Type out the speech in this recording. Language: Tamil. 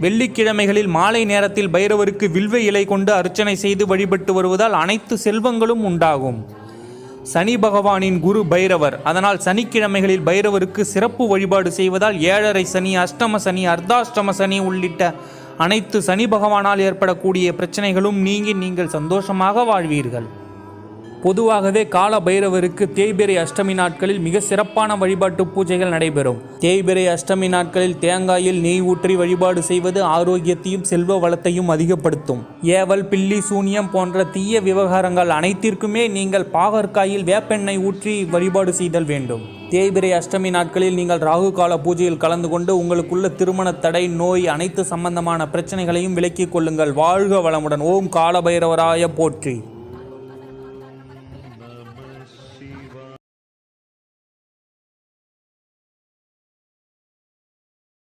வெள்ளிக்கிழமைகளில் மாலை நேரத்தில் பைரவருக்கு வில்வ இலை கொண்டு அர்ச்சனை செய்து வழிபட்டு வருவதால் அனைத்து செல்வங்களும் உண்டாகும். சனி பகவானின் குரு பைரவர். அதனால் சனிக்கிழமைகளில் பைரவருக்கு சிறப்பு வழிபாடு செய்வதால் 7.5 சனி, அஷ்டம சனி, அர்த்தாஷ்டம சனி உள்ளிட்ட அனைத்து சனி பகவானால் ஏற்படக்கூடிய பிரச்சனைகளும் நீங்கி நீங்கள் சந்தோஷமாக வாழ்வீர்கள். பொதுவாகவே கால பைரவருக்கு தேய்பிறை அஷ்டமி நாட்களில் மிக சிறப்பான வழிபாட்டு பூஜைகள் நடைபெறும். தேய்பிறை அஷ்டமி நாட்களில் தேங்காயில் நெய் ஊற்றி வழிபாடு செய்வது ஆரோக்கியத்தையும் செல்வ வளத்தையும் அதிகப்படுத்தும். ஏவல், பில்லி, சூனியம் போன்ற தீய விவகாரங்கள் அனைத்திற்குமே நீங்கள் பாகற்காயில் வேப்பெண்ணெய் ஊற்றி வழிபாடு செய்தல் வேண்டும். தேய்பிறை அஷ்டமி நாட்களில் நீங்கள் ராகு கால பூஜையில் கலந்து கொண்டு உங்களுக்குள்ள திருமண தடை, நோய், அனைத்து சம்பந்தமான பிரச்சனைகளையும் விலக்கிக் கொள்ளுங்கள். வாழ்க வளமுடன். ஓம் கால பைரவராய போற்றி.